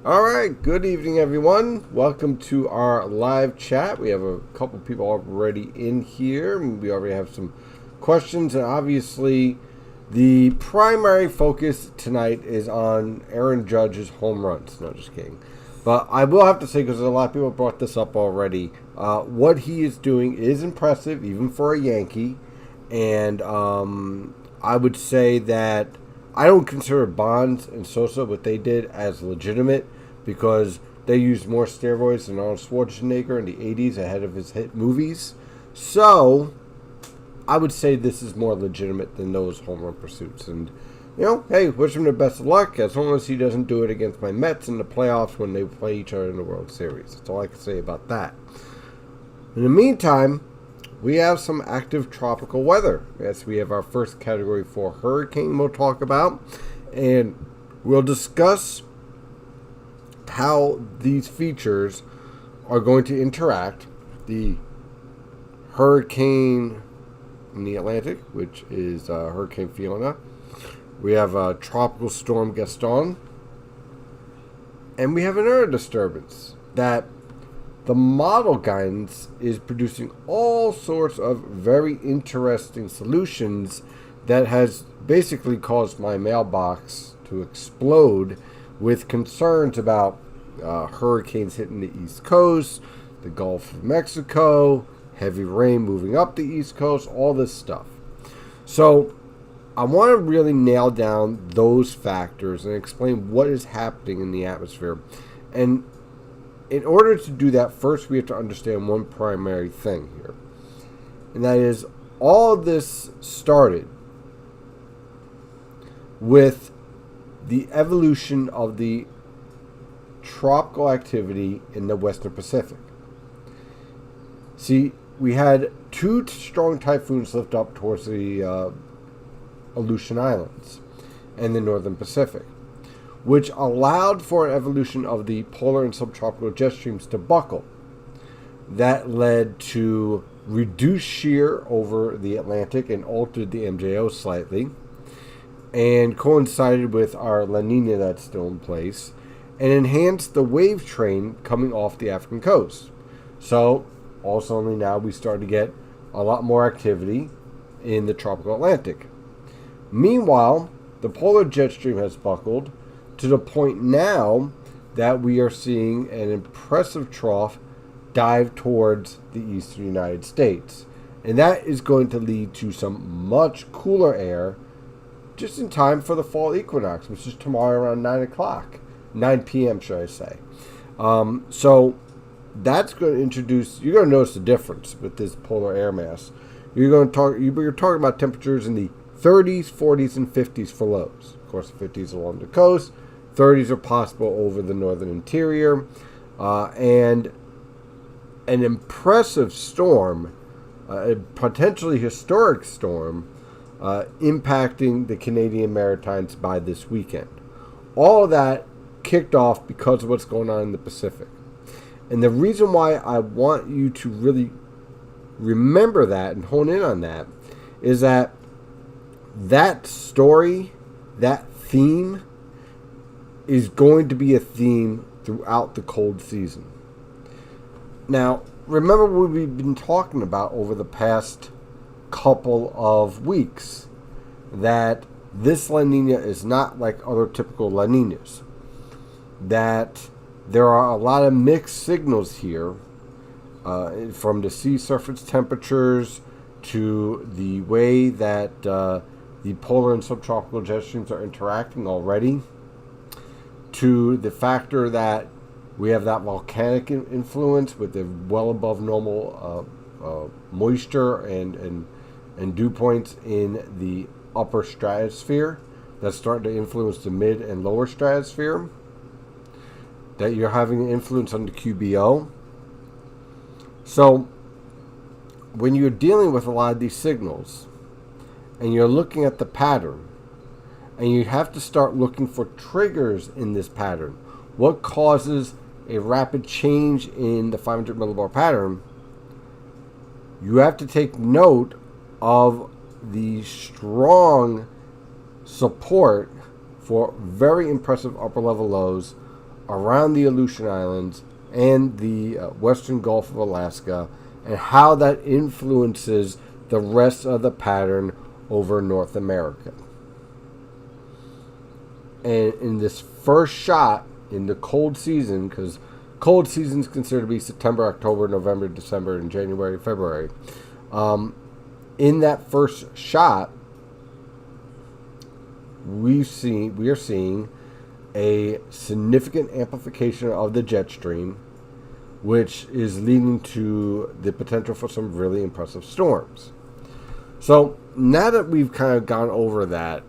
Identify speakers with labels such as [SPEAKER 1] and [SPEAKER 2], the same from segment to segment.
[SPEAKER 1] All right, good evening, everyone. Welcome to our live chat. We have a couple people already in here. We already have some questions, and obviously, the primary focus tonight is on Aaron Judge's home runs. No, just kidding. But I will have to say, because a lot of people brought this up already, what he is doing is impressive, even for a Yankee. And I would say that I don't consider Bonds and Sosa what they did as legitimate because they used more steroids than Arnold Schwarzenegger in the 80s ahead of his hit movies. So I would say this is more legitimate than those home run pursuits. And, hey, wish him the best of luck as long as he doesn't do it against my Mets in the playoffs when they play each other in the World Series. That's all I can say about that. In the meantime, we have some active tropical weather. Yes, we have our first Category 4 hurricane we'll talk about. And we'll discuss how these features are going to interact. The hurricane in the Atlantic, which is Hurricane Fiona. We have a tropical storm Gaston. And we have an air disturbance that the model guidance is producing all sorts of very interesting solutions that has basically caused my mailbox to explode with concerns about hurricanes hitting the East Coast, the Gulf of Mexico, heavy rain moving up the East Coast, all this stuff. So I want to really nail down those factors and explain what is happening in the atmosphere. And in order to do that, first we have to understand one primary thing here. And that is, all of this started with the evolution of the tropical activity in the Western Pacific. See, we had two strong typhoons lift up towards the Aleutian Islands and the Northern Pacific, which allowed for an evolution of the polar and subtropical jet streams to buckle. That led to reduced shear over the Atlantic and altered the MJO slightly, and coincided with our La Nina that's still in place, and enhanced the wave train coming off the African coast. So, all suddenly now we start to get a lot more activity in the tropical Atlantic. Meanwhile, the polar jet stream has buckled to the point now that we are seeing an impressive trough dive towards the eastern United States. And that is going to lead to some much cooler air just in time for the fall equinox, which is tomorrow around 9 p.m., should I say. So that's going to introduce, you're going to notice the difference with this polar air mass. You're talking about temperatures in the 30s, 40s, and 50s for lows. Of course, the 50s along the coast. 30s are possible over the northern interior. And an impressive storm, a potentially historic storm, impacting the Canadian Maritimes by this weekend. All of that kicked off because of what's going on in the Pacific. And the reason why I want you to really remember that and hone in on that is that story, that theme, is going to be a theme throughout the cold season. Now, remember what we've been talking about over the past couple of weeks, that this La Nina is not like other typical La Ninas, that there are a lot of mixed signals here, from the sea surface temperatures to the way that the polar and subtropical jet streams are interacting already, to the factor that we have that volcanic influence with the well above normal moisture and dew points in the upper stratosphere that's starting to influence the mid and lower stratosphere, that you're having an influence on the QBO. So when you're dealing with a lot of these signals and you're looking at the pattern, and you have to start looking for triggers in this pattern, what causes a rapid change in the 500 millibar pattern, you have to take note of the strong support for very impressive upper level lows around the Aleutian Islands and the western Gulf of Alaska, and how that influences the rest of the pattern over North America. And in this first shot, in the cold season, because cold season is considered to be September, October, November, December, and January, February. In that first shot, we are seeing a significant amplification of the jet stream, which is leading to the potential for some really impressive storms. So now that we've kind of gone over that,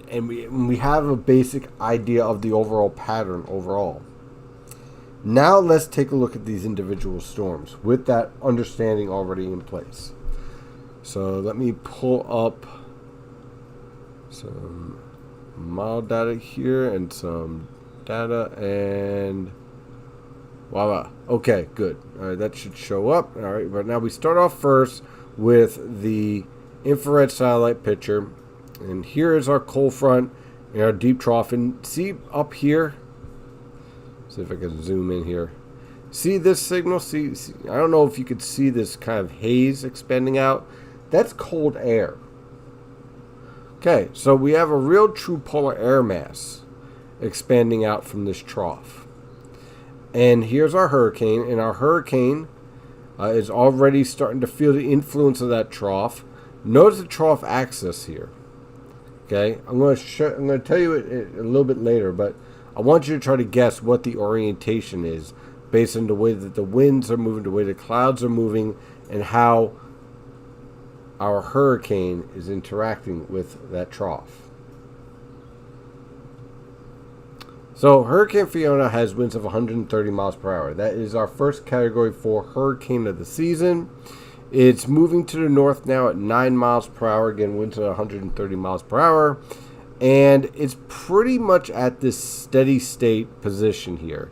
[SPEAKER 1] and we have a basic idea of the overall pattern overall, now let's take a look at these individual storms with that understanding already in place. So let me pull up some model data here and some data, and voila. Okay, good. All right, that should show up. All right, but now we start off first with the infrared satellite picture. And here is our cold front and our deep trough. And see up here, see if I can zoom in here. See this signal? See, I don't know if you could see this kind of haze expanding out. That's cold air. Okay, so we have a real true polar air mass expanding out from this trough. And here's our hurricane. And our hurricane is already starting to feel the influence of that trough. Notice the trough axis here. Okay, I'm going to tell you it a little bit later, but I want you to try to guess what the orientation is based on the way that the winds are moving, the way the clouds are moving, and how our hurricane is interacting with that trough. So Hurricane Fiona has winds of 130 miles per hour. That is our first category 4 hurricane of the season. It's moving to the north now at 9 miles per hour. Again, winds at 130 miles per hour. And it's pretty much at this steady state position here.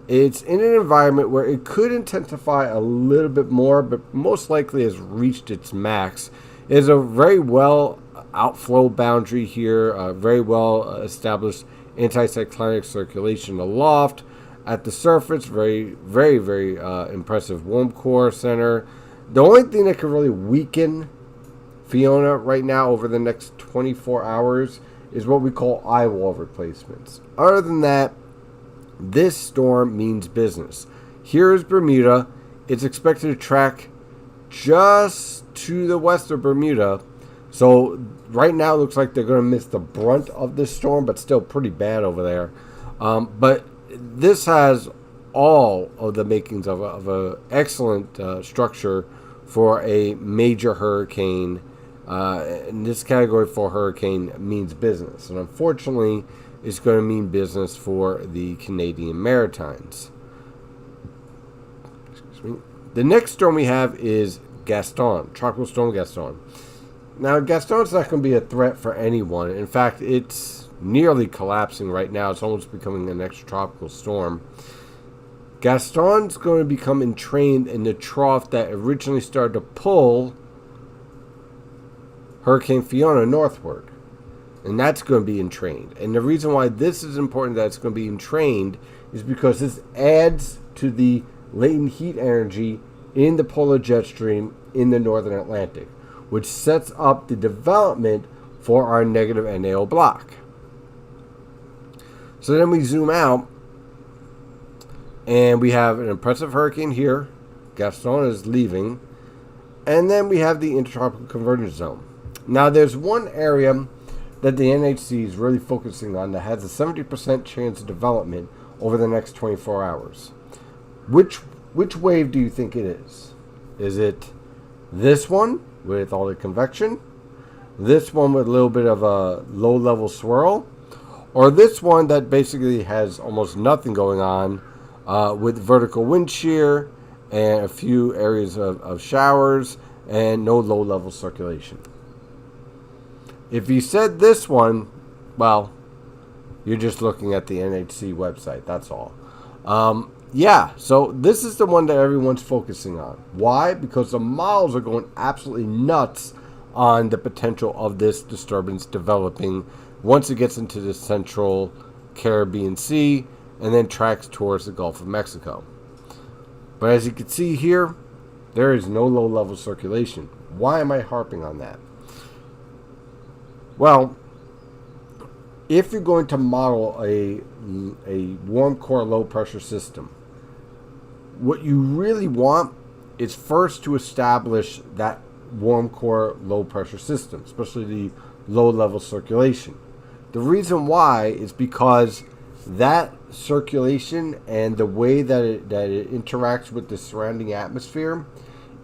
[SPEAKER 1] It's in an environment where it could intensify a little bit more, but most likely has reached its max. It's a very well outflow boundary here, a very well established anticyclonic circulation aloft. At the surface, very, very, very impressive warm core center. The only thing that could really weaken Fiona right now over the next 24 hours is what we call eye wall replacements. Other than that, this storm means business. Here is Bermuda. It's expected to track just to the west of Bermuda. So right now it looks like they're going to miss the brunt of this storm, but still pretty bad over there. But this has all of the makings of an excellent structure for a major hurricane. And this category 4 hurricane means business. And unfortunately, it's going to mean business for the Canadian Maritimes. Excuse me. The next storm we have is Gaston, Tropical Storm Gaston. Now, Gaston's not going to be a threat for anyone. In fact, it's nearly collapsing right now. It's almost becoming an extratropical storm. Gaston's going to become entrained in the trough that originally started to pull Hurricane Fiona northward. And that's going to be entrained. And the reason why this is important that it's going to be entrained is because this adds to the latent heat energy in the polar jet stream in the northern Atlantic, which sets up the development for our negative NAO block. So then we zoom out, and we have an impressive hurricane here. Gaston is leaving. And then we have the intertropical convergence zone. Now, there's one area that the NHC is really focusing on that has a 70% chance of development over the next 24 hours. Which wave do you think it is? Is it this one with all the convection? This one with a little bit of a low-level swirl? Or this one that basically has almost nothing going on with vertical wind shear and a few areas of showers and no low-level circulation? If you said this one, well, you're just looking at the NHC website, that's all. Yeah, so this is the one that everyone's focusing on. Why? Because the models are going absolutely nuts on the potential of this disturbance developing once it gets into the central Caribbean Sea and then tracks towards the Gulf of Mexico. But as you can see here, there is no low-level circulation. Why am I harping on that? Well, if you're going to model a warm core low pressure system, what you really want is first to establish that warm core low pressure system, especially the low level circulation. The reason why is because that circulation and the way that it interacts with the surrounding atmosphere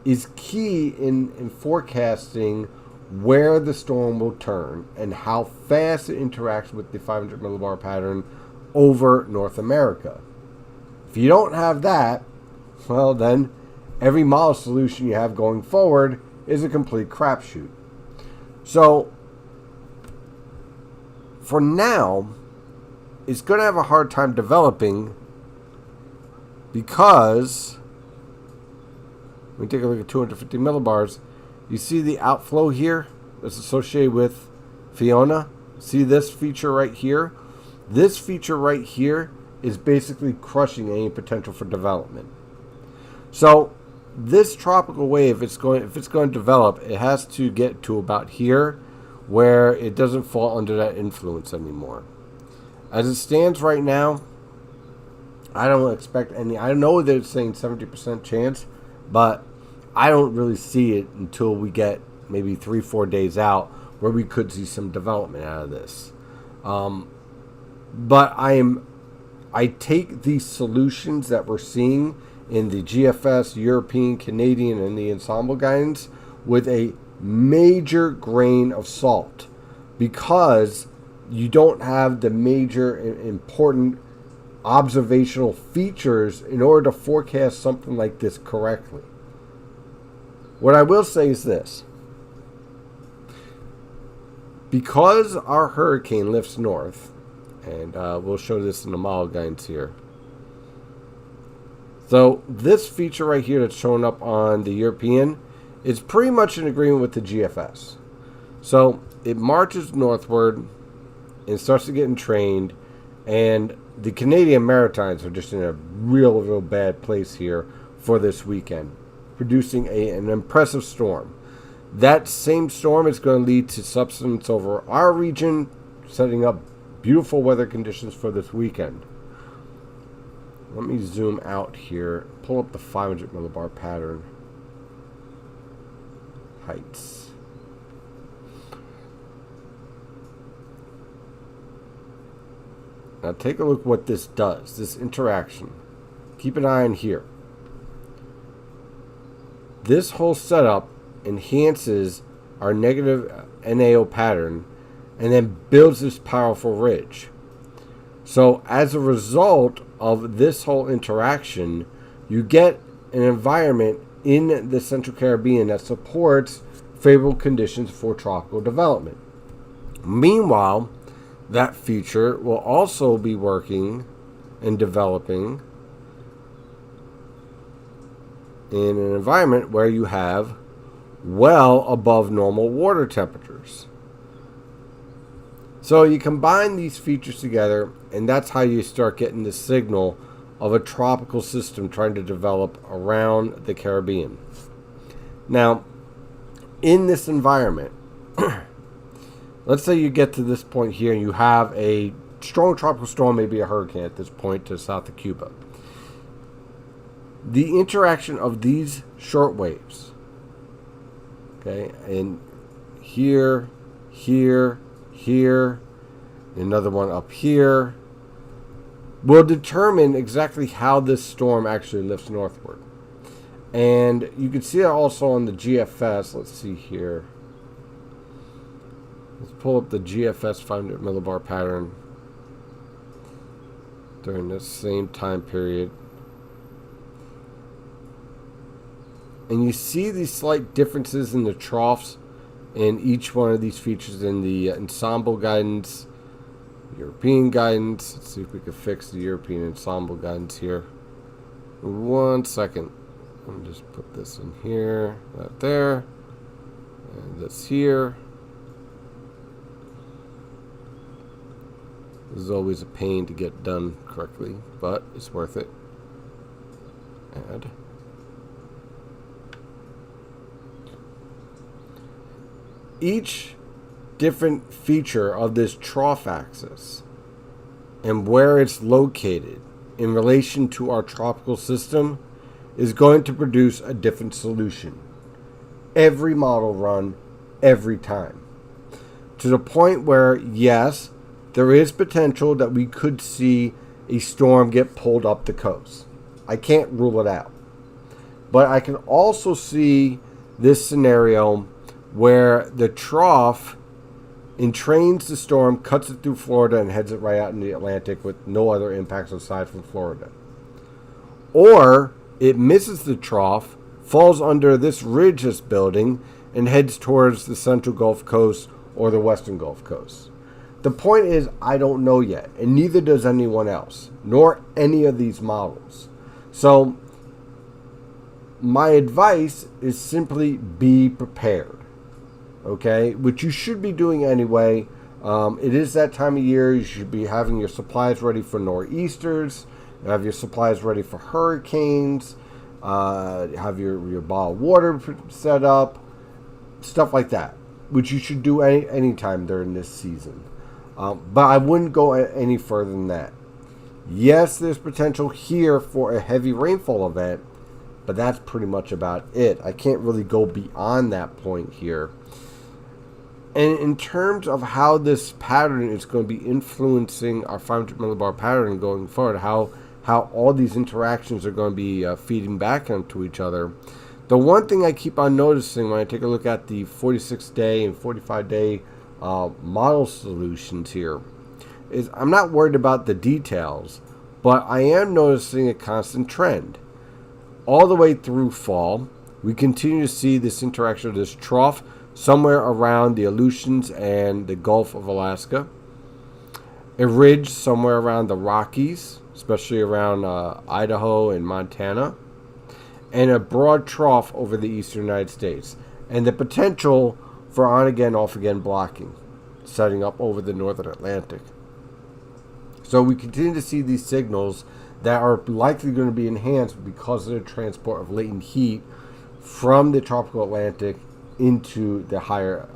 [SPEAKER 1] is key in forecasting where the storm will turn and how fast it interacts with the 500 millibar pattern over North America. If you don't have that, well, then every model solution you have going forward is a complete crapshoot. So for now, it's going to have a hard time developing because when we take a look at 250 millibars, you see the outflow here that's associated with Fiona. See this feature right here? This feature right here is basically crushing any potential for development. So this tropical wave, if it's going to develop, it has to get to about here where it doesn't fall under that influence anymore. As it stands right now, I don't expect any. I know that it's saying 70% chance, but I don't really see it until we get maybe 3-4 days out where we could see some development out of this. But I take these solutions that we're seeing in the GFS, European, Canadian, and the ensemble guidance with a major grain of salt, because you don't have the major important observational features in order to forecast something like this correctly. What I will say is this: because our hurricane lifts north, and we'll show this in the model guidance here. So this feature right here that's showing up on the European is pretty much in agreement with the GFS. So it marches northward and starts to get entrained, and the Canadian Maritimes are just in a real bad place here for this weekend, producing an impressive storm. That same storm is going to lead to subsidence over our region, setting up beautiful weather conditions for this weekend. Let me zoom out here, pull up the 500 millibar pattern heights. Now take a look what this does, this interaction. Keep an eye on here. This whole setup enhances our negative NAO pattern and then builds this powerful ridge. So as a result of this whole interaction, you get an environment in the Central Caribbean that supports favorable conditions for tropical development. Meanwhile, that feature will also be working and developing in an environment where you have well above normal water temperatures. So you combine these features together, and that's how you start getting the signal of a tropical system trying to develop around the Caribbean. Now, in this environment, let's say you get to this point here and you have a strong tropical storm, maybe a hurricane at this point to south of Cuba. The interaction of these short waves, okay, and here, another one up here, will determine exactly how this storm actually lifts northward. And you can see it also on the GFS. Let's see here. Let's pull up the GFS 500 millibar pattern during this same time period. And you see these slight differences in the troughs in each one of these features in the ensemble guidance, European guidance. Let's see if we can fix the European ensemble guidance here. 1 second. Let me just put this in here, that there, and this here. This is always a pain to get done correctly, but it's worth it. Add. Each different feature of this trough axis and where it's located in relation to our tropical system is going to produce a different solution every model run, every time. To the point where, yes, there is potential that we could see a storm get pulled up the coast. I can't rule it out. But I can also see this scenario where the trough entrains the storm, cuts it through Florida, and heads it right out in the Atlantic with no other impacts aside from Florida. Or it misses the trough, falls under this ridge it's building, and heads towards the central Gulf Coast or the western Gulf Coast. The point is, I don't know yet, and neither does anyone else, nor any of these models. So my advice is simply be prepared, okay? Which you should be doing anyway. It is that time of year. You should be having your supplies ready for nor'easters, have your supplies ready for hurricanes, have your bottle of water set up, stuff like that, which you should do any time during this season. But I wouldn't go any further than that. Yes, there's potential here for a heavy rainfall event, but that's pretty much about it. I can't really go beyond that point here. And in terms of how this pattern is going to be influencing our 500 millibar pattern going forward, how all these interactions are going to be feeding back into each other, the one thing I keep on noticing when I take a look at the 46-day and 45-day model solutions here is I'm not worried about the details, but I am noticing a constant trend. All the way through fall, we continue to see this interaction of this trough somewhere around the Aleutians and the Gulf of Alaska, a ridge somewhere around the Rockies, especially around Idaho and Montana, and a broad trough over the eastern United States, and the potential for on-again, off-again blocking, setting up over the northern Atlantic. So we continue to see these signals that are likely going to be enhanced because of the transport of latent heat from the tropical Atlantic into the higher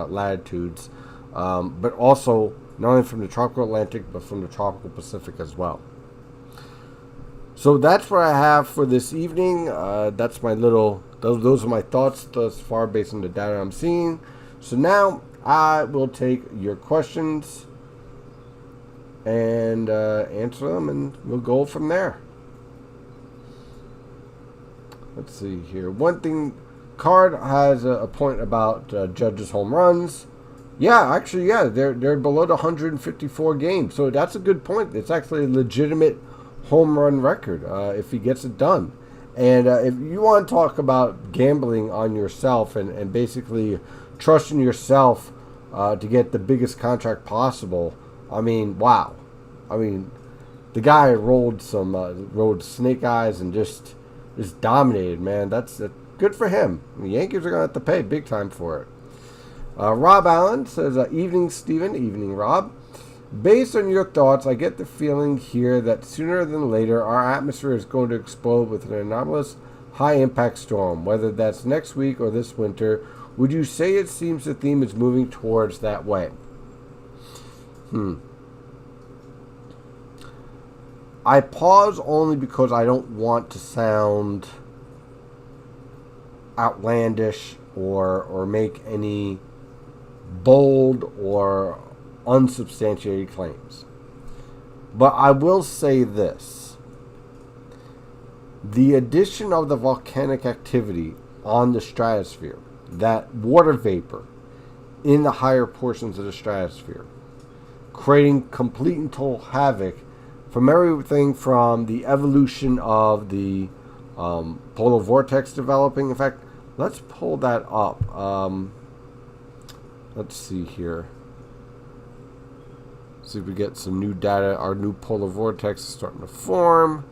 [SPEAKER 1] latitudes, but also not only from the tropical Atlantic, but from the tropical Pacific as well. So that's what I have for this evening. That's my those are my thoughts thus far based on the data I'm seeing. So now I will take your questions and answer them, and we'll go from there. Let's see here. One thing, Card has a point about Judge's home runs. Yeah, actually, yeah, they're below the 154 games, so that's a good point. It's actually a legitimate home run record if he gets it done. And if you want to talk about gambling on yourself and basically trusting yourself to get the biggest contract possible, I mean, wow. I mean, the guy rolled snake eyes and just dominated, man. That's good for him. The Yankees are going to have to pay big time for it. Rob Allen says, evening, Stephen. Evening, Rob. Based on your thoughts, I get the feeling here that sooner than later our atmosphere is going to explode with an anomalous high-impact storm, whether that's next week or this winter. Would you say it seems the theme is moving towards that way? I pause only because I don't want to sound outlandish or make any bold or unsubstantiated claims. But I will say this. The addition of the volcanic activity on the stratosphere, that water vapor in the higher portions of the stratosphere, creating complete and total havoc from everything from the evolution of the polar vortex developing. In fact, let's pull that up. Let's see here. See if we get some new data. Our new polar vortex is starting to form.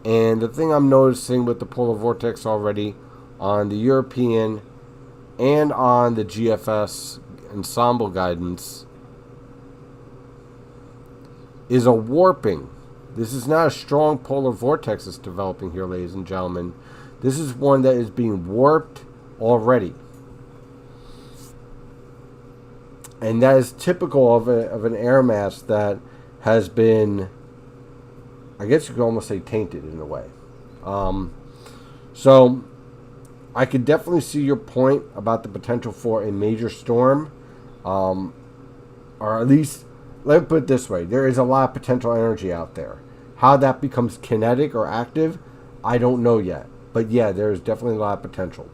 [SPEAKER 1] And the thing I'm noticing with the polar vortex already on the European and on the GFS ensemble guidance is a warping. This is not a strong polar vortex that's developing here, ladies and gentlemen. This is one that is being warped already. And that is typical of an air mass that has been, I guess you could almost say, tainted in a way. So I could definitely see your point about the potential for a major storm, or at least, let me put it this way, there is a lot of potential energy out there. How that becomes kinetic or active, I don't know yet. But yeah, there is definitely a lot of potential.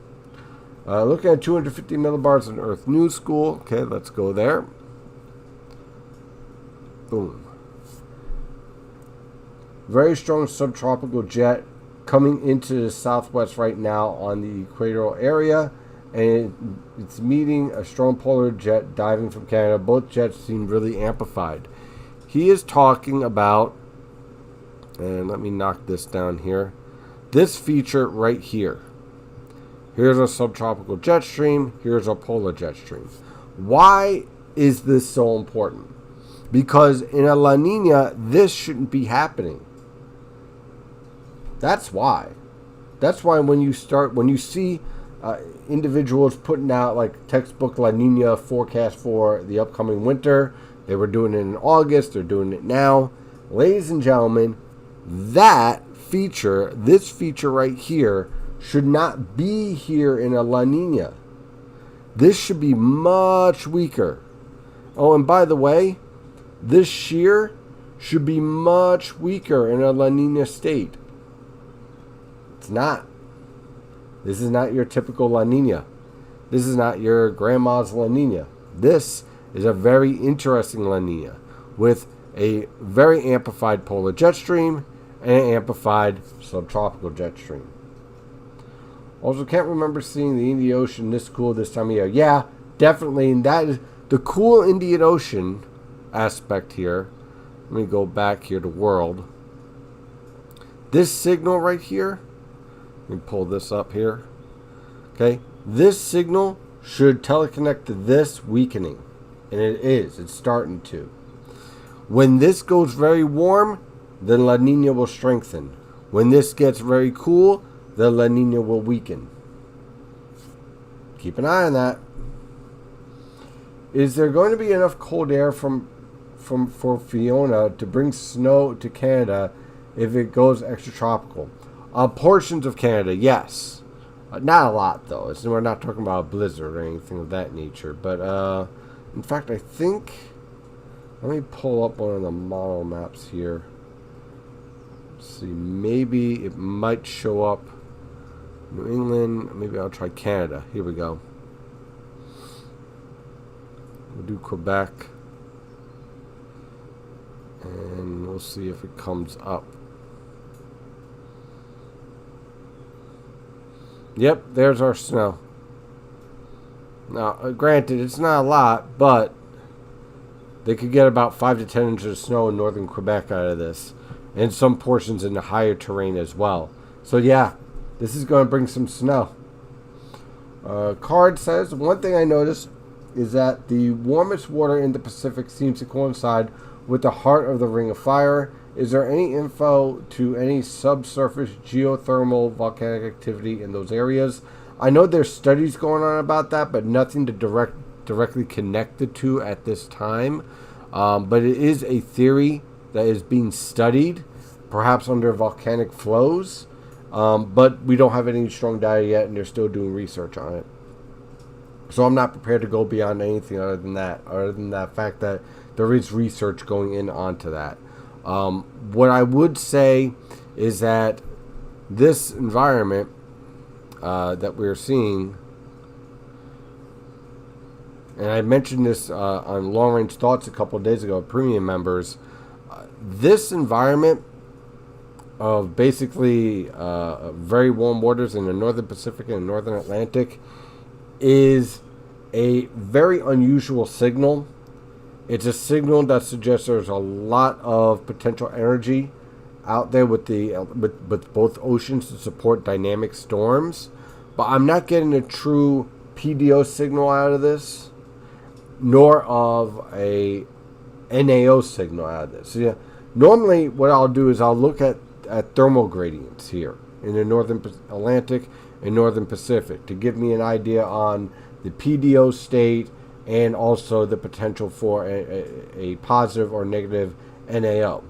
[SPEAKER 1] Looking at 250 millibars in Earth News School. Okay, let's go there. Boom. Very strong subtropical jet coming into the southwest right now on the equatorial area. And it's meeting a strong polar jet diving from Canada. Both jets seem really amplified. He is talking about, and let me knock this down here, this feature right here. Here's a subtropical jet stream. Here's a polar jet stream. Why is this so important? Because in a La Nina, this shouldn't be happening. That's why. That's why when you see individuals putting out like textbook La Nina forecast for the upcoming winter, they were doing it in August, they're doing it now. Ladies and gentlemen, this feature right here, should not be here in a La Nina. This should be much weaker. Oh, and by the way, this shear should be much weaker in a La Nina state. It's not. This is not your typical La Nina. This is not your grandma's La Nina. This is a very interesting La Nina with a very amplified polar jet stream and an amplified subtropical jet stream. Also, can't remember seeing the Indian Ocean this cool this time of year. Yeah, definitely. And that is the cool Indian Ocean aspect here. Let me go back here to world. This signal right here, let me pull this up here. Okay, this signal should teleconnect to this weakening. And it is. It's starting to. When this goes very warm, then La Nina will strengthen. When this gets very cool, the La Nina will weaken. Keep an eye on that. Is there going to be enough cold air for Fiona to bring snow to Canada if it goes extratropical? Portions of Canada, yes. Not a lot, though. We're not talking about a blizzard or anything of that nature. But, in fact, I think... Let me pull up one of the model maps here. Let's see, maybe it might show up New England. Maybe I'll try Canada. Here we go. We'll do Quebec. And we'll see if it comes up. Yep, there's our snow. Now, granted, it's not a lot, but they could get about 5 to 10 inches of snow in northern Quebec out of this. And some portions in the higher terrain as well. So, yeah, this is going to bring some snow. Card says, one thing I noticed is that the warmest water in the Pacific seems to coincide with the heart of the Ring of Fire. Is there any info to any subsurface geothermal volcanic activity in those areas? I know there's studies going on about that, but nothing to directly connect the two at this time. But it is a theory that is being studied, perhaps under volcanic flows. But we don't have any strong data yet, and they're still doing research on it. So I'm not prepared to go beyond anything other than that fact that there is research going in onto that. What I would say is that this environment that we're seeing, and I mentioned this on Long Range Thoughts a couple of days ago, premium members, this environment of basically very warm waters in the northern Pacific and northern Atlantic is a very unusual signal. It's a signal that suggests there's a lot of potential energy out there with both oceans to support dynamic storms. But I'm not getting a true PDO signal out of this, nor of a NAO signal out of this. So yeah, normally what I'll do is I'll look at thermal gradients here in the northern Atlantic and northern Pacific to give me an idea on the PDO state and also the potential for a positive or negative NAO.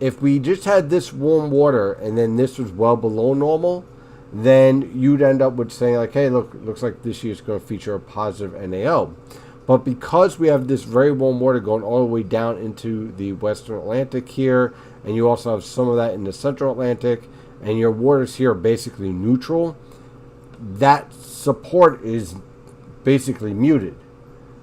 [SPEAKER 1] If we just had this warm water and then this was well below normal, then you'd end up with saying like, hey, look, looks like this year is going to feature a positive NAO. But because we have this very warm water going all the way down into the western Atlantic here, and you also have some of that in the central Atlantic, and your waters here are basically neutral, that support is basically muted.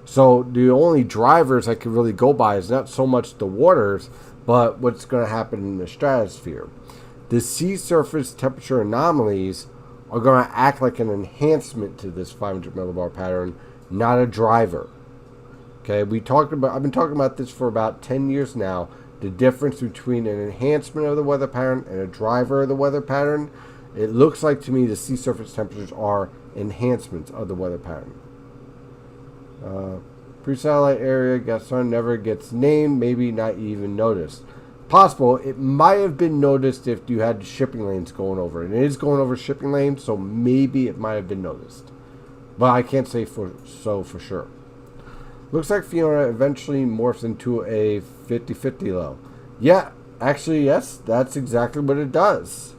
[SPEAKER 1] So the only drivers I could really go by is not so much the waters, but what's going to happen in the stratosphere. The sea surface temperature anomalies are going to act like an enhancement to this 500 millibar pattern, not a driver. Okay, I've been talking about this for about 10 years now. The difference between an enhancement of the weather pattern and a driver of the weather pattern. It looks like to me the sea surface temperatures are enhancements of the weather pattern. Pre-satellite area, Gaston never gets named, maybe not even noticed. Possible, it might have been noticed if you had shipping lanes going over. And it is going over shipping lanes, so maybe it might have been noticed. But I can't say for sure. Looks like Fiona eventually morphs into a 50-50 low. Yeah, actually, yes, that's exactly what it does.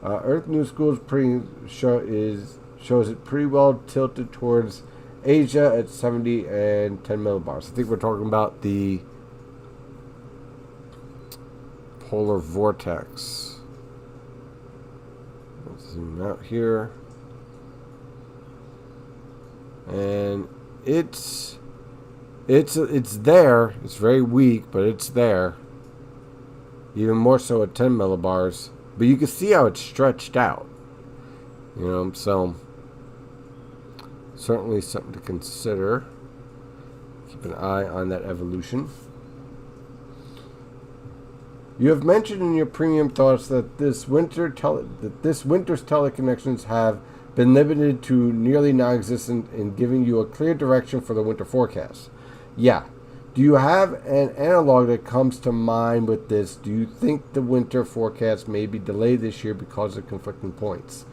[SPEAKER 1] Earth News School shows it pretty well tilted towards Asia at 70 and 10 millibars. I think we're talking about the polar vortex. Let's zoom out here. And it's there. It's very weak, but it's there. Even more so at 10 millibars. But you can see how it's stretched out. So certainly something to consider. Keep an eye on that evolution. You have mentioned in your premium thoughts that this winter's teleconnections have been limited to nearly non-existent in giving you a clear direction for the winter forecast. Yeah. Do you have an analog that comes to mind with this? Do you think the winter forecast may be delayed this year because of conflicting points?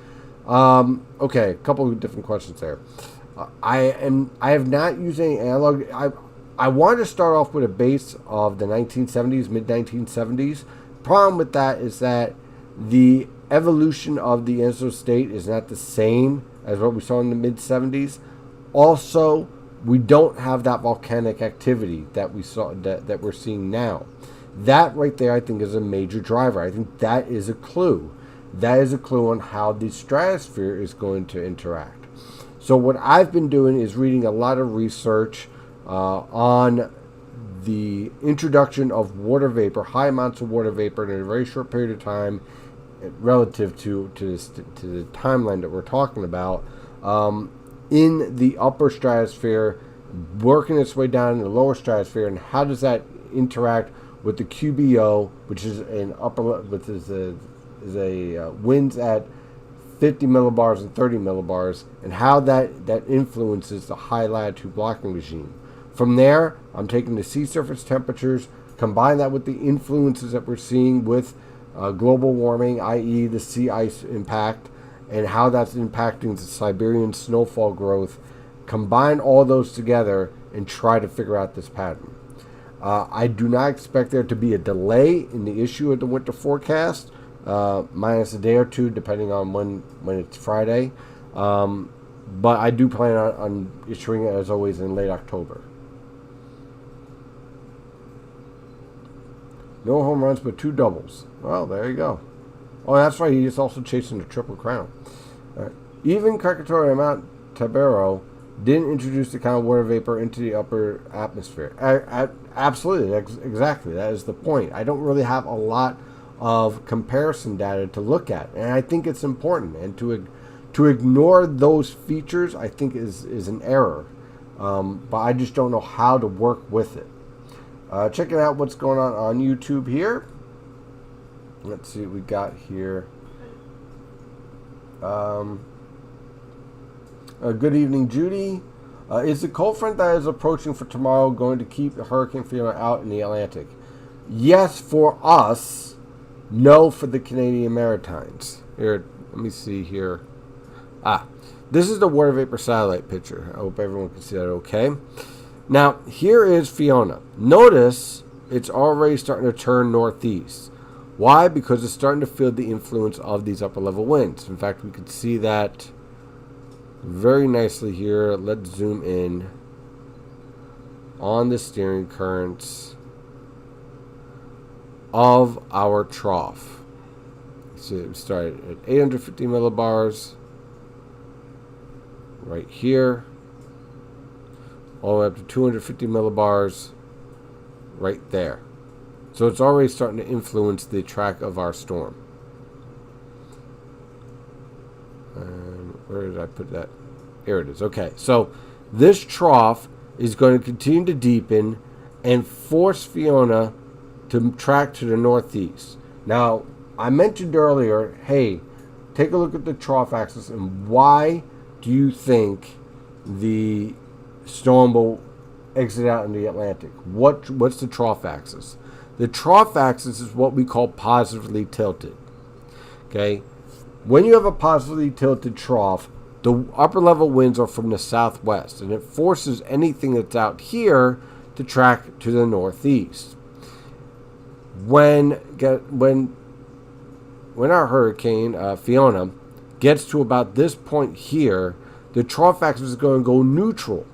[SPEAKER 1] Okay, a couple of different questions there. I have not used any analog. I wanted to start off with a base of the 1970s, mid-1970s. Problem with that is that the evolution of the Enso state is not the same as what we saw in the mid-70s. Also, we don't have that volcanic activity that we saw that we're seeing now. That right there, I think, is a major driver. I think that is a clue. That is a clue on how the stratosphere is going to interact. So what I've been doing is reading a lot of research on the introduction of water vapor, high amounts of water vapor in a very short period of time, relative to the timeline that we're talking about, in the upper stratosphere, working its way down in the lower stratosphere, and how does that interact with the QBO, which is winds at 50 millibars and 30 millibars, and how that influences the high latitude blocking regime. From there, I'm taking the sea surface temperatures, combine that with the influences that we're seeing with global warming, i.e. the sea ice impact, and how that's impacting the Siberian snowfall growth, combine all those together and try to figure out this pattern. I do not expect there to be a delay in the issue of the winter forecast, minus a day or two, depending on when it's Friday. But I do plan on issuing it, as always, in late October. No home runs, but 2 doubles. Well, there you go. Oh, that's right. He's also chasing the Triple Crown. Even Krakatoa and Mount Tabero didn't introduce the kind of water vapor into the upper atmosphere. Absolutely. Exactly. That is the point. I don't really have a lot of comparison data to look at. And I think it's important. And to ignore those features, I think, is an error. But I just don't know how to work with it. Checking out what's going on YouTube here. Let's see what we got here. Good evening, Judy. Is the cold front that is approaching for tomorrow going to keep Hurricane Fiona out in the Atlantic? Yes, for us. No, for the Canadian Maritimes. Here, let me see here. This is the water vapor satellite picture. I hope everyone can see that okay. Now, here is Fiona. Notice it's already starting to turn northeast. Why? Because it's starting to feel the influence of these upper level winds. In fact, we could see that very nicely here. Let's zoom in on the steering currents of our trough. So we started at 850 millibars right here, all the way up to 250 millibars right there. So it's already starting to influence the track of our storm. And where did I put that? Here it is. Okay, so this trough is going to continue to deepen and force Fiona to track to the northeast. Now, I mentioned earlier, hey, take a look at the trough axis and why do you think the storm will exit out in the Atlantic? What's the trough axis? The trough axis is what we call positively tilted. Okay? When you have a positively tilted trough, the upper level winds are from the southwest, and it forces anything that's out here to track to the northeast. When our hurricane Fiona gets to about this point here, the trough axis is going to go neutral,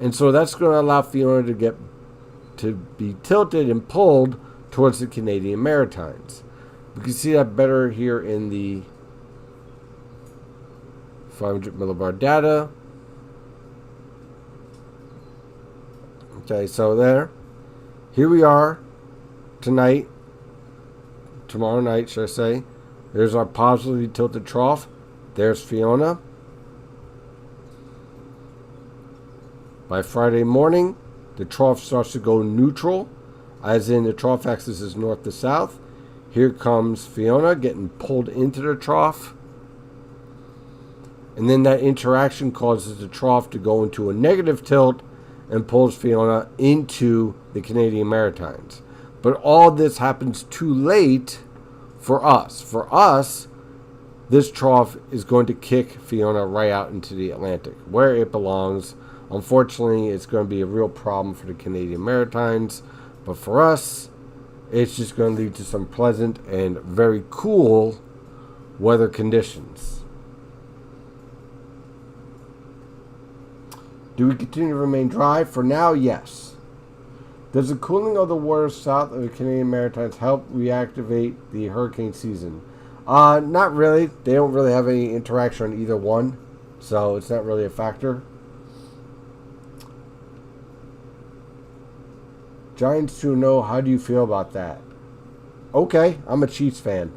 [SPEAKER 1] and so that's going to allow Fiona to be tilted and pulled towards the Canadian Maritimes. We can see that better here in the 500 millibar data. Okay, so here we are tonight, tomorrow night, should I say. There's our positively tilted trough. There's Fiona. By Friday morning, the trough starts to go neutral, as in the trough axis is north to south. Here comes Fiona getting pulled into the trough. And then that interaction causes the trough to go into a negative tilt and pulls Fiona into the Canadian Maritimes. But all this happens too late for us. For us, this trough is going to kick Fiona right out into the Atlantic, where it belongs. Unfortunately, it's going to be a real problem for the Canadian Maritimes. But for us, it's just going to lead to some pleasant and very cool weather conditions. Do we continue to remain dry? For now, yes. Does the cooling of the waters south of the Canadian Maritimes help reactivate the hurricane season? Not really. They don't really have any interaction on either one, so it's not really a factor. Giants 2-0, how do you feel about that? Okay, I'm a Chiefs fan.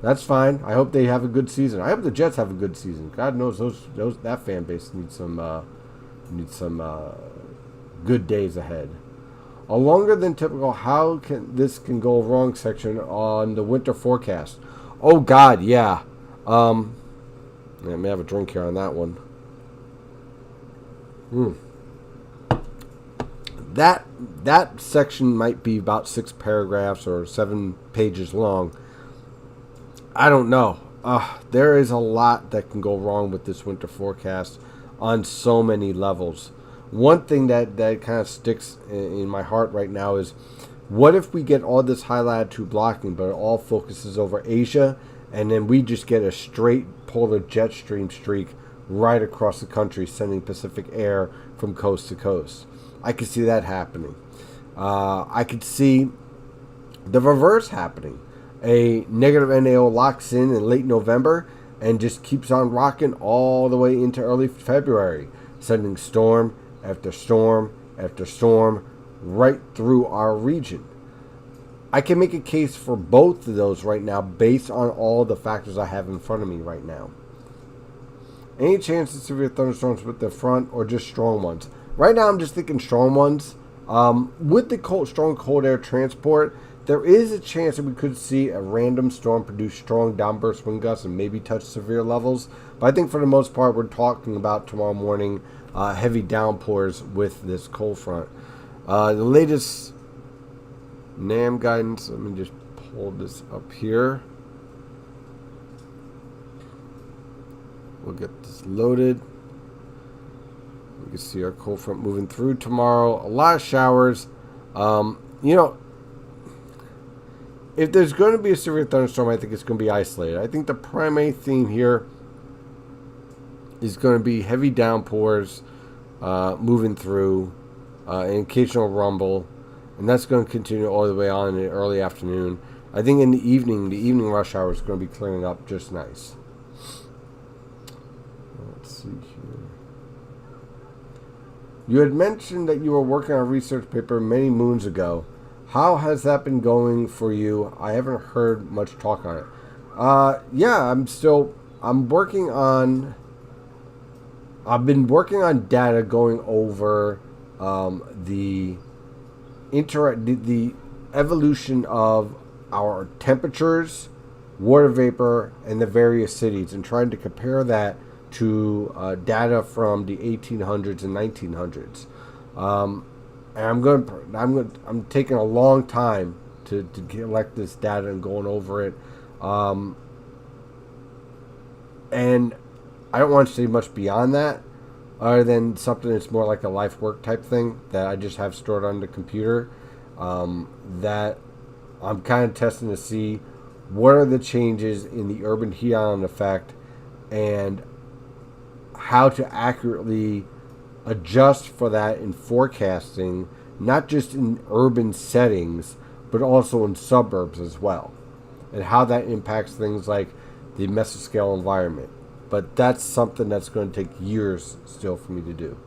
[SPEAKER 1] That's fine. I hope they have a good season. I hope the Jets have a good season. God knows that fan base needs some good days ahead. A longer than typical how can this go wrong section on the winter forecast. Oh God, yeah. Let me have a drink here on that one. That section might be about 6 paragraphs or 7 pages long. I don't know. There is a lot that can go wrong with this winter forecast on so many levels. One thing that kind of sticks in my heart right now is, what if we get all this high latitude blocking, but it all focuses over Asia, and then we just get a straight polar jet stream streak right across the country, sending Pacific air from coast to coast? I could see that happening. I could see the reverse happening. A negative NAO locks in late November and just keeps on rocking all the way into early February, sending storm after storm after storm right through our region. I can make a case for both of those right now based on all the factors I have in front of me right now. Any chance of severe thunderstorms with the front or just strong ones? Right now I'm just thinking strong ones. With the strong cold air transport, there is a chance that we could see a random storm produce strong downburst wind gusts and maybe touch severe levels. But I think for the most part, we're talking about tomorrow morning heavy downpours with this cold front. The latest NAM guidance, let me just pull this up here. We'll get this loaded. You can see our cold front moving through tomorrow. A lot of showers. If there's going to be a severe thunderstorm, I think it's going to be isolated. I think the primary theme here is going to be heavy downpours moving through, an occasional rumble, and that's going to continue all the way on in the early afternoon. I think in the evening rush hour is going to be clearing up just nice. Let's see here. You had mentioned that you were working on a research paper many moons ago. How has that been going for you? I haven't heard much talk on it. I've been working on data going over the evolution of our temperatures, water vapor, and the various cities, and trying to compare that to data from the 1800s and 1900s. And I'm taking a long time to collect this data and going over it. And I don't want to say much beyond that, other than something that's more like a life work type thing that I just have stored on the computer. That I'm kind of testing to see what are the changes in the urban heat island effect and how to accurately adjust for that in forecasting, not just in urban settings, but also in suburbs as well, and how that impacts things like the mesoscale environment. But that's something that's going to take years still for me to do.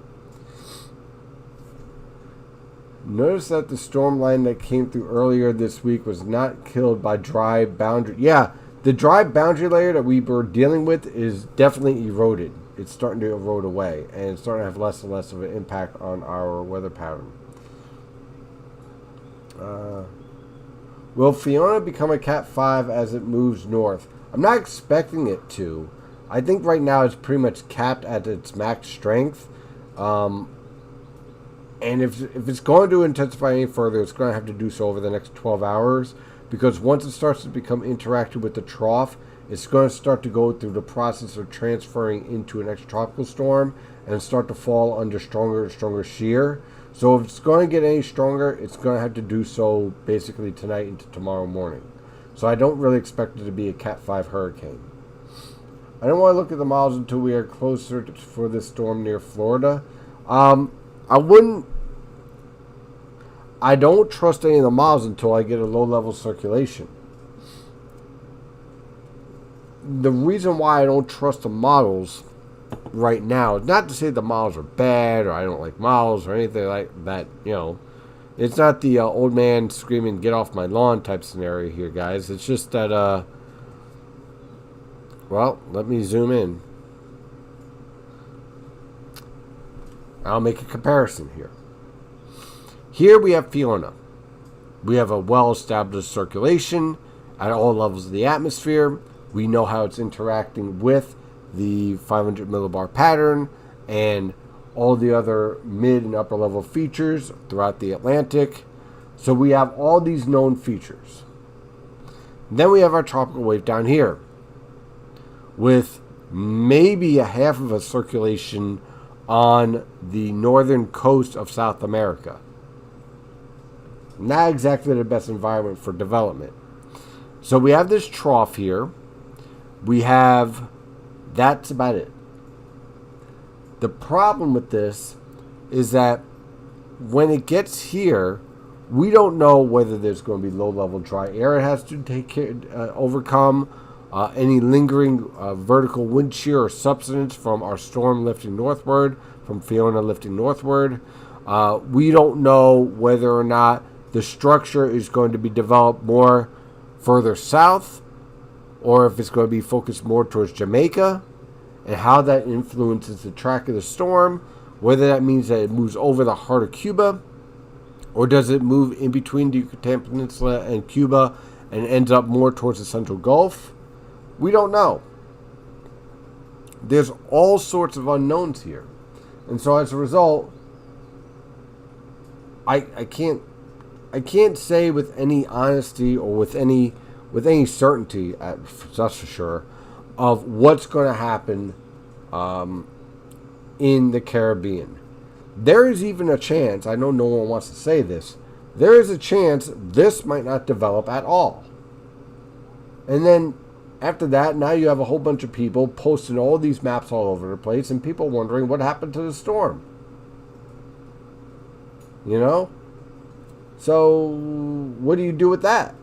[SPEAKER 1] Notice that the storm line that came through earlier this week was not killed by dry boundary. Yeah, the dry boundary layer that we were dealing with is definitely eroded. It's starting to erode away, and it's starting to have less and less of an impact on our weather pattern. Will Fiona become a Cat 5 as it moves north? I'm not expecting it to. I think right now it's pretty much capped at its max strength. And if it's going to intensify any further, it's going to have to do so over the next 12 hours. Because once it starts to become interactive with the trough, it's going to start to go through the process of transferring into an extratropical storm and start to fall under stronger and stronger shear. So if it's going to get any stronger, it's going to have to do so basically tonight into tomorrow morning. So I don't really expect it to be a Cat 5 hurricane. I don't want to look at the models until we are closer for this storm near Florida. I don't trust any of the models until I get a low-level circulation. The reason why I don't trust the models right now is not to say the models are bad or I don't like models or anything like that. It's not the old man screaming, "Get off my lawn" type scenario here, guys. It's just that, well, let me zoom in. I'll make a comparison here. Here we have Fiona. We have a well-established circulation at all levels of the atmosphere. We know how it's interacting with the 500 millibar pattern and all the other mid and upper level features throughout the Atlantic. So we have all these known features. Then we have our tropical wave down here with maybe a half of a circulation on the northern coast of South America. Not exactly the best environment for development. So we have this trough here. That's about it. The problem with this is that when it gets here, we don't know whether there's going to be low-level dry air it has to overcome, any lingering vertical wind shear or subsidence from our storm lifting northward, from Fiona lifting northward. We don't know whether or not the structure is going to be developed more further south, or if it's going to be focused more towards Jamaica, and how that influences the track of the storm, whether that means that it moves over the heart of Cuba, Or does it move in between the Yucatan Peninsula and Cuba and ends up more towards the Central Gulf? We don't know. There's all sorts of unknowns here. And so as a result, I can't say with any honesty or with any certainty, that's for sure, of what's going to happen in the Caribbean. There is even a chance, I know no one wants to say this, there is a chance this might not develop at all. And then after that, now you have a whole bunch of people posting all these maps all over the place and people wondering what happened to the storm. You know? So, what do you do with that?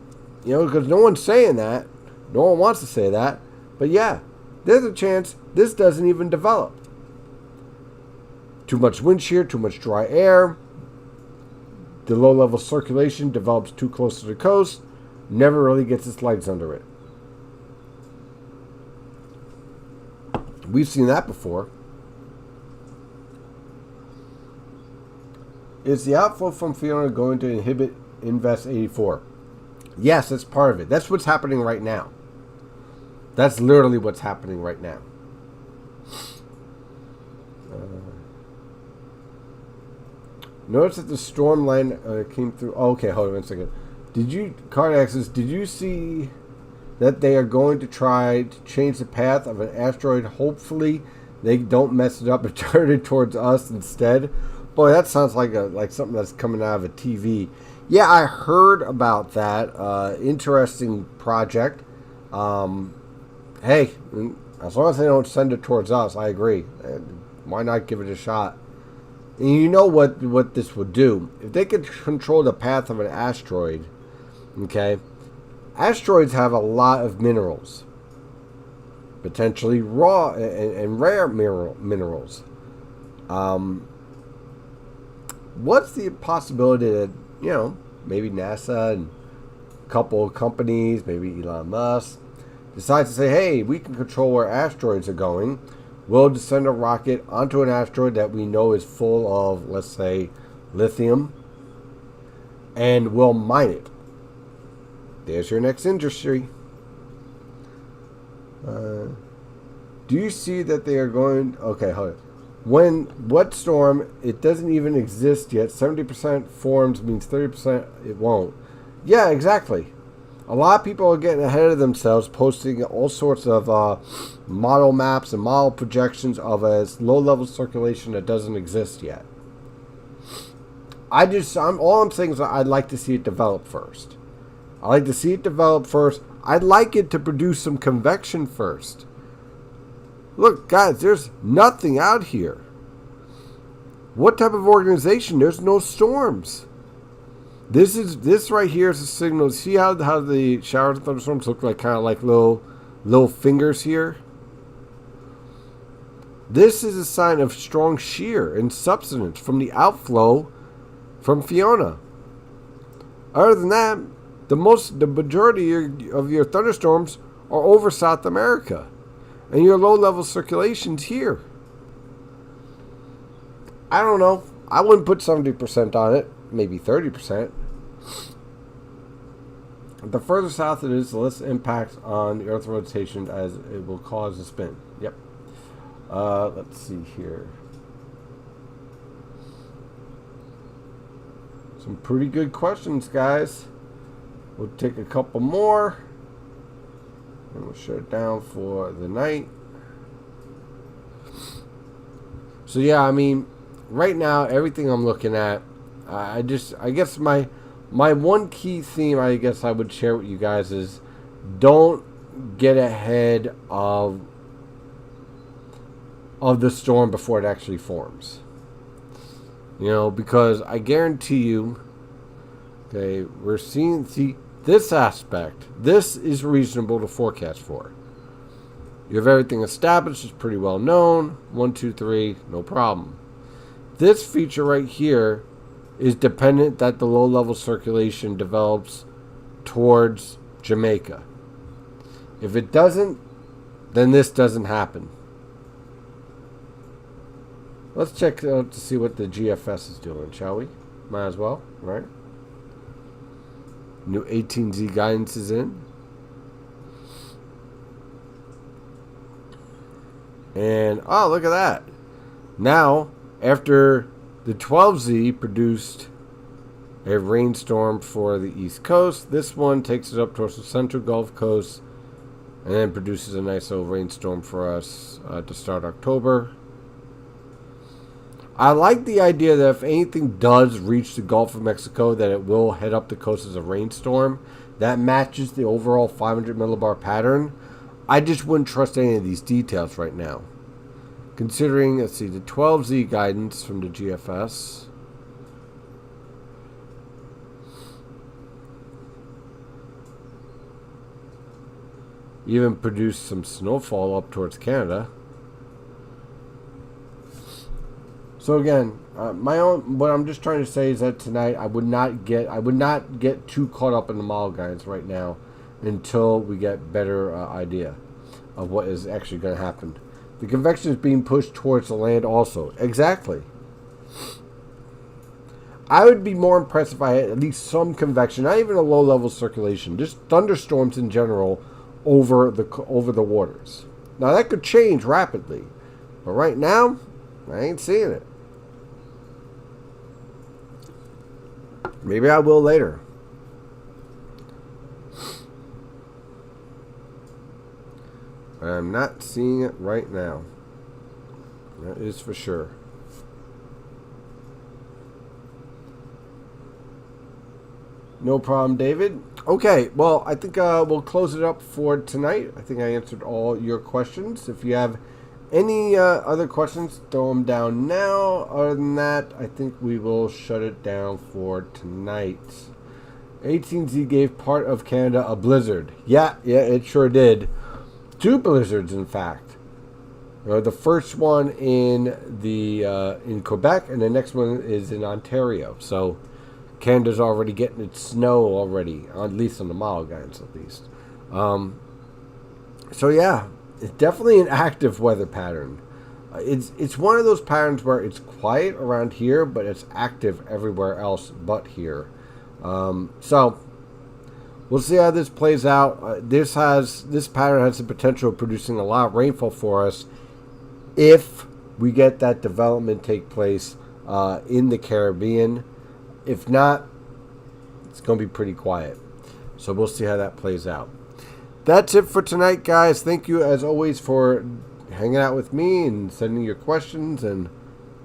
[SPEAKER 1] You know, because no one's saying that. No one wants to say that. But yeah, there's a chance this doesn't even develop. Too much wind shear, too much dry air. The low-level circulation develops too close to the coast. Never really gets its legs under it. We've seen that before. Is the outflow from Fiona going to inhibit Invest 84? Yes, that's part of it. That's what's happening right now. That's literally what's happening right now. Notice that the storm line came through. Oh, okay, hold on a second. Trough Axis, did you see that they are going to try to change the path of an asteroid? Hopefully they don't mess it up and turn it towards us instead. Boy, that sounds like something that's coming out of a TV. Yeah, I heard about that. Interesting project. Hey, as long as they don't send it towards us, I agree. Why not give it a shot? And you know what this would do? If they could control the path of an asteroid, okay? Asteroids have a lot of minerals. Potentially raw and rare minerals. What's the possibility that, you know, maybe NASA and a couple of companies, maybe Elon Musk, decide to say, hey, we can control where asteroids are going. We'll send a rocket onto an asteroid that we know is full of, let's say, lithium, and we'll mine it. There's your next industry. Do you see that they are going... Okay, hold on. What storm? It doesn't even exist yet. 70% forms means 30% it won't. Yeah, exactly. A lot of people are getting ahead of themselves, posting all sorts of model maps and model projections of a low-level circulation that doesn't exist yet. All I'm saying is I'd like to see it develop first. I'd like it to produce some convection first. Look, guys, there's nothing out here. What type of organization? There's no storms. This right here is a signal. See how the showers and thunderstorms look like, kind of like little fingers here? This is a sign of strong shear and subsidence from the outflow from Fiona. Other than that, the majority of your thunderstorms are over South America, and your low-level circulation's here. I don't know. I wouldn't put 70% on it. Maybe 30%. The further south it is, the less impact on the Earth's rotation as it will cause a spin. Yep. Let's see here. Some pretty good questions, guys. We'll take a couple more, and we'll shut it down for the night. So yeah, I mean, right now, everything I'm looking at, I guess my one key theme I guess I would share with you guys is don't get ahead of the storm before it actually forms. You know, because I guarantee you, okay, see this aspect, this is reasonable to forecast for. You have everything established, it's pretty well known. 1, 2, 3, no problem. This feature right here is dependent that the low-level circulation develops towards Jamaica. If it doesn't, then this doesn't happen. Let's check out to see what the GFS is doing, shall we? Might as well, right? New 18Z guidance is in. And, oh, look at that. Now, after the 12Z produced a rainstorm for the East Coast, this one takes it up towards the central Gulf Coast and then produces a nice little rainstorm for us to start October. I like the idea that if anything does reach the Gulf of Mexico, that it will head up the coast as a rainstorm. That matches the overall 500 millibar pattern. I just wouldn't trust any of these details right now. Considering, let's see, the 12Z guidance from the GFS. Even produced some snowfall up towards Canada. So again, what I'm just trying to say is that tonight I would not get too caught up in the model guidance right now until we get better idea of what is actually going to happen. The convection is being pushed towards the land also. Exactly. I would be more impressed if I had at least some convection, not even a low-level circulation, just thunderstorms in general over the waters. Now that could change rapidly, but right now I ain't seeing it. Maybe I will later. I'm not seeing it right now. That is for sure. No problem, David. Okay, well, I think we'll close it up for tonight. I think I answered all your questions. If you have any other questions, throw them down now. Other than that, I think we will shut it down for tonight. 18Z gave part of Canada a blizzard. Yeah, it sure did. 2 blizzards, in fact. The first one in Quebec, and the next one is in Ontario. So Canada's already getting its snow already, at least on the model guidance, at least. So yeah, it's definitely an active weather pattern. It's one of those patterns where it's quiet around here, but it's active everywhere else but here. So we'll see how this plays out. This pattern has the potential of producing a lot of rainfall for us if we get that development take place in the Caribbean. If not, it's going to be pretty quiet. So we'll see how that plays out. That's it for tonight, guys. Thank you, as always, for hanging out with me and sending your questions and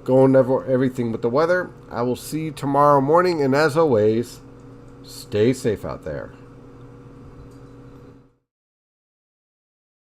[SPEAKER 1] going over everything with the weather. I will see you tomorrow morning. And as always, stay safe out there.